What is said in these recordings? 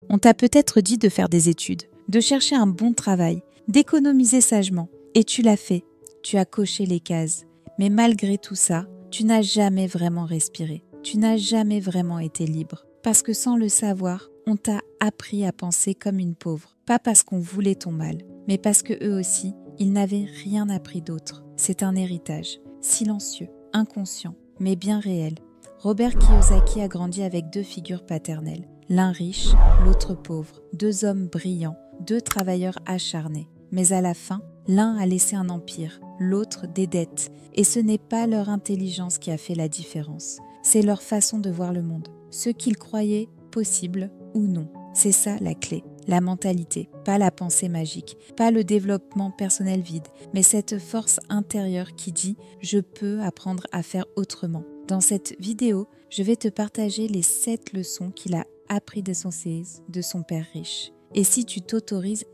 On t'a peut-être dit de faire des études, de chercher un bon travail, d'économiser sagement. Et tu l'as fait, tu as coché les cases. Mais malgré tout ça, tu n'as jamais vraiment respiré. Tu n'as jamais vraiment été libre. Parce que sans le savoir, on t'a appris à penser comme une pauvre. Pas parce qu'on voulait ton mal, mais parce que eux aussi, ils n'avaient rien appris d'autre. C'est un héritage, silencieux, inconscient, mais bien réel. Robert Kiyosaki a grandi avec 2 figures paternelles. L'un riche, l'autre pauvre. 2 hommes brillants, 2 travailleurs acharnés. Mais à la fin, l'un a laissé un empire, l'autre des dettes. Et ce n'est pas leur intelligence qui a fait la différence. C'est leur façon de voir le monde. Ce qu'ils croyaient possible ou non. C'est ça la clé. La mentalité, pas la pensée magique, pas le développement personnel vide, mais cette force intérieure qui dit « je peux apprendre à faire autrement ». Dans cette vidéo, je vais te partager les 7 leçons qu'il a appris de son père riche. Et si tu t'autorises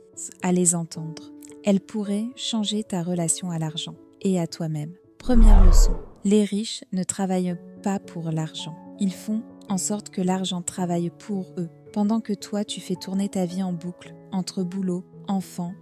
à les entendre, elles pourraient changer ta relation à l'argent et à toi-même. Première leçon, les riches ne travaillent pas pour l'argent. Ils font en sorte que l'argent travaille pour eux. Pendant que toi, tu fais tourner ta vie en boucle, entre boulot, enfant,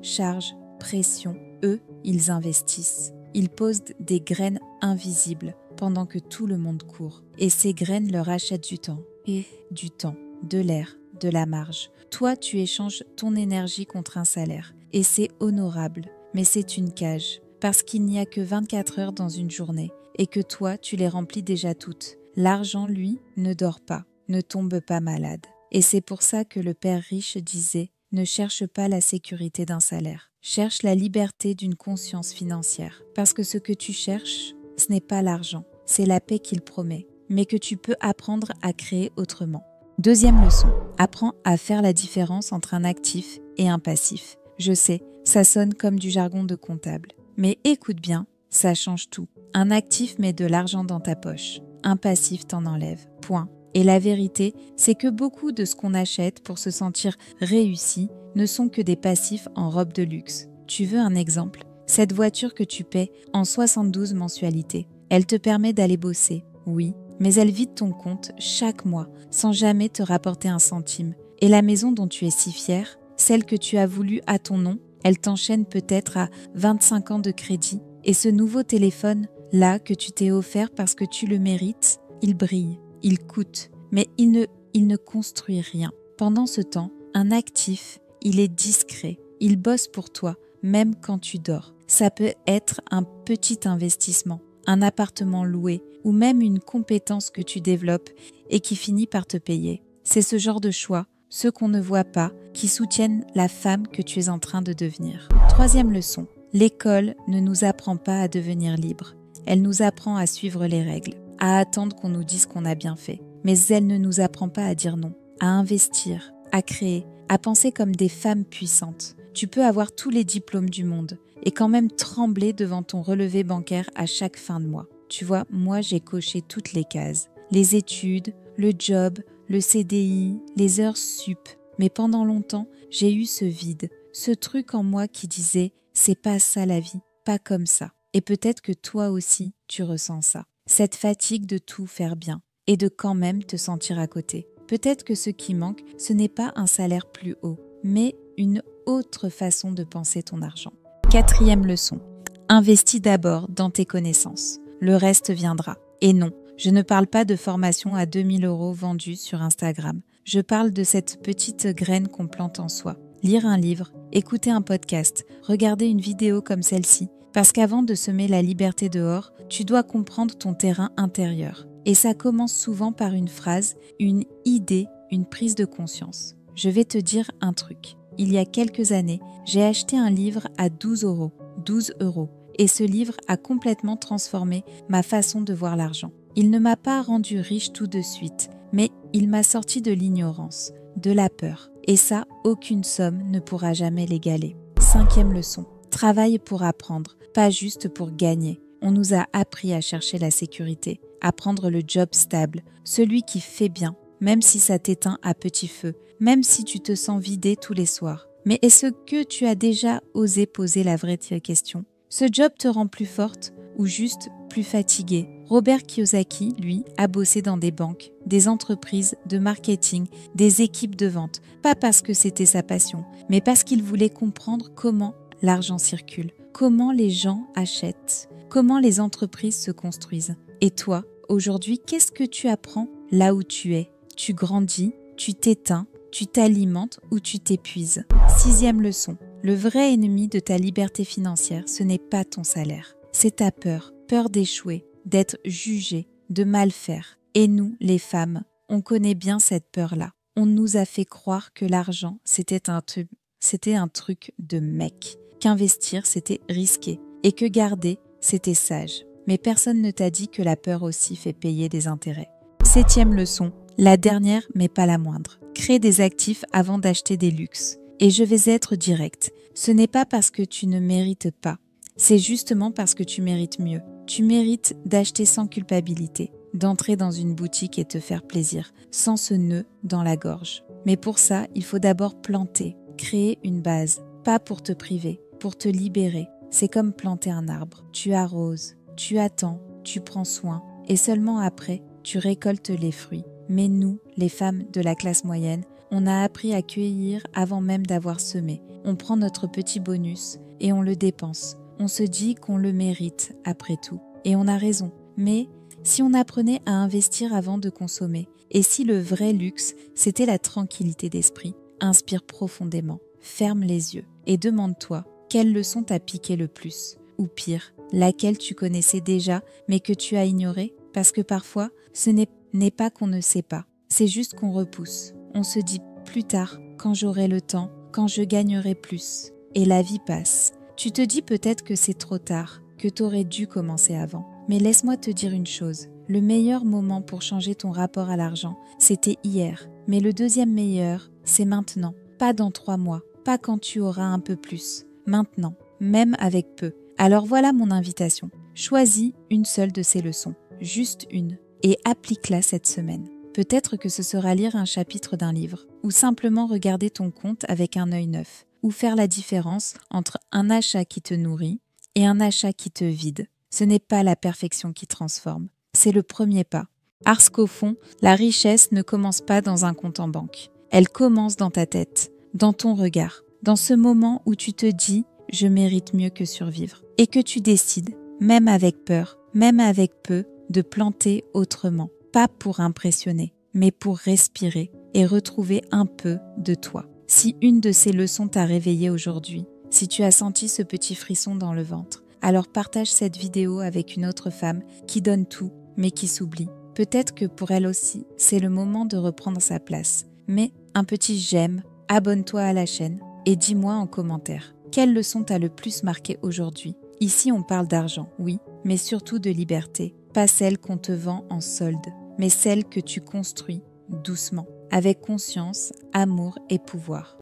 charge, pression, eux, ils investissent. Ils posent des graines invisibles pendant que tout le monde court. Et ces graines leur achètent du temps. Et du temps, de l'air, de la marge. Toi, tu échanges ton énergie contre un salaire. Et c'est honorable, mais c'est une cage. Parce qu'il n'y a que 24 heures dans une journée. Et que toi, tu les remplis déjà toutes. L'argent, lui, ne dort pas. Ne tombe pas malade. Et c'est pour ça que le père riche disait « Ne cherche pas la sécurité d'un salaire, cherche la liberté d'une conscience financière. Parce que ce que tu cherches, ce n'est pas l'argent, c'est la paix qu'il promet, mais que tu peux apprendre à créer autrement. » Deuxième leçon, apprends à faire la différence entre un actif et un passif. Je sais, ça sonne comme du jargon de comptable, mais écoute bien, ça change tout. Un actif met de l'argent dans ta poche, un passif t'en enlève, point. Et la vérité, c'est que beaucoup de ce qu'on achète pour se sentir réussi ne sont que des passifs en robe de luxe. Tu veux un exemple ? Cette voiture que tu paies en 72 mensualités, elle te permet d'aller bosser, oui, mais elle vide ton compte chaque mois sans jamais te rapporter un centime. Et la maison dont tu es si fier, celle que tu as voulu à ton nom, elle t'enchaîne peut-être à 25 ans de crédit. Et ce nouveau téléphone, là, que tu t'es offert parce que tu le mérites, il brille. Il coûte, mais il ne construit rien. Pendant ce temps, un actif, il est discret. Il bosse pour toi, même quand tu dors. Ça peut être un petit investissement, un appartement loué, ou même une compétence que tu développes et qui finit par te payer. C'est ce genre de choix, ceux qu'on ne voit pas, qui soutiennent la femme que tu es en train de devenir. Troisième leçon, l'école ne nous apprend pas à devenir libre. Elle nous apprend à suivre les règles, à attendre qu'on nous dise qu'on a bien fait. Mais elle ne nous apprend pas à dire non, à investir, à créer, à penser comme des femmes puissantes. Tu peux avoir tous les diplômes du monde et quand même trembler devant ton relevé bancaire à chaque fin de mois. Tu vois, moi j'ai coché toutes les cases. Les études, le job, le CDI, les heures sup. Mais pendant longtemps, j'ai eu ce vide, ce truc en moi qui disait « c'est pas ça la vie, pas comme ça ». Et peut-être que toi aussi, tu ressens ça. Cette fatigue de tout faire bien et de quand même te sentir à côté. Peut-être que ce qui manque, ce n'est pas un salaire plus haut, mais une autre façon de penser ton argent. Quatrième leçon, investis d'abord dans tes connaissances. Le reste viendra. Et non, je ne parle pas de formation à 2000 € vendue sur Instagram. Je parle de cette petite graine qu'on plante en soi. Lire un livre, écouter un podcast, regarder une vidéo comme celle-ci. Parce qu'avant de semer la liberté dehors, tu dois comprendre ton terrain intérieur. Et ça commence souvent par une phrase, une idée, une prise de conscience. Je vais te dire un truc. Il y a quelques années, j'ai acheté un livre à 12 €. 12 €. Et ce livre a complètement transformé ma façon de voir l'argent. Il ne m'a pas rendu riche tout de suite, mais il m'a sorti de l'ignorance, de la peur. Et ça, aucune somme ne pourra jamais l'égaler. Cinquième leçon. Travaille pour apprendre, pas juste pour gagner. On nous a appris à chercher la sécurité, à prendre le job stable, celui qui fait bien, même si ça t'éteint à petit feu, même si tu te sens vidé tous les soirs. Mais est-ce que tu as déjà osé poser la vraie question ? Ce job te rend plus forte ou juste plus plus fatigué. Robert Kiyosaki, lui, a bossé dans des banques, des entreprises de marketing, des équipes de vente. Pas parce que c'était sa passion, mais parce qu'il voulait comprendre comment l'argent circule, comment les gens achètent, comment les entreprises se construisent. Et toi, aujourd'hui, qu'est-ce que tu apprends là où tu es? Tu grandis, tu t'éteins, tu t'alimentes ou tu t'épuises. 6e leçon. Le vrai ennemi de ta liberté financière, ce n'est pas ton salaire. C'est ta peur. Peur d'échouer, d'être jugée, de mal faire. Et nous, les femmes, on connaît bien cette peur-là. On nous a fait croire que l'argent, c'était un truc de mec. Qu'investir, c'était risqué. Et que garder, c'était sage. Mais personne ne t'a dit que la peur aussi fait payer des intérêts. 7e leçon. La dernière, mais pas la moindre. Crée des actifs avant d'acheter des luxes. Et je vais être directe. Ce n'est pas parce que tu ne mérites pas. C'est justement parce que tu mérites mieux. Tu mérites d'acheter sans culpabilité, d'entrer dans une boutique et te faire plaisir, sans ce nœud dans la gorge. Mais pour ça, il faut d'abord planter, créer une base. Pas pour te priver, pour te libérer. C'est comme planter un arbre. Tu arroses, tu attends, tu prends soin. Et seulement après, tu récoltes les fruits. Mais nous, les femmes de la classe moyenne, on a appris à cueillir avant même d'avoir semé. On prend notre petit bonus et on le dépense. On se dit qu'on le mérite après tout. Et on a raison. Mais si on apprenait à investir avant de consommer, et si le vrai luxe, c'était la tranquillité d'esprit, inspire profondément, ferme les yeux et demande-toi quelle leçon t'a piqué le plus. Ou pire, laquelle tu connaissais déjà mais que tu as ignorée. Parce que parfois, ce n'est pas qu'on ne sait pas, c'est juste qu'on repousse. On se dit plus tard, quand j'aurai le temps, quand je gagnerai plus. Et la vie passe. Tu te dis peut-être que c'est trop tard, que t'aurais dû commencer avant. Mais laisse-moi te dire une chose. Le meilleur moment pour changer ton rapport à l'argent, c'était hier. Mais le deuxième meilleur, c'est maintenant. Pas dans 3 mois, pas quand tu auras un peu plus. Maintenant, même avec peu. Alors voilà mon invitation. Choisis une seule de ces leçons. Juste une. Et applique-la cette semaine. Peut-être que ce sera lire un chapitre d'un livre, ou simplement regarder ton compte avec un œil neuf, ou faire la différence entre un achat qui te nourrit et un achat qui te vide. Ce n'est pas la perfection qui transforme, c'est le premier pas. Parce qu'au fond, la richesse ne commence pas dans un compte en banque. Elle commence dans ta tête, dans ton regard, dans ce moment où tu te dis « je mérite mieux que survivre » et que tu décides, même avec peur, même avec peu, de planter autrement. Pas pour impressionner, mais pour respirer et retrouver un peu de toi. Si une de ces leçons t'a réveillé aujourd'hui, si tu as senti ce petit frisson dans le ventre, alors partage cette vidéo avec une autre femme qui donne tout, mais qui s'oublie. Peut-être que pour elle aussi, c'est le moment de reprendre sa place. Mais un petit j'aime, abonne-toi à la chaîne et dis-moi en commentaire, quelle leçon t'a le plus marqué aujourd'hui? Ici, on parle d'argent, oui, mais surtout de liberté. Pas celle qu'on te vend en solde, mais celle que tu construis doucement, avec conscience, amour et pouvoir.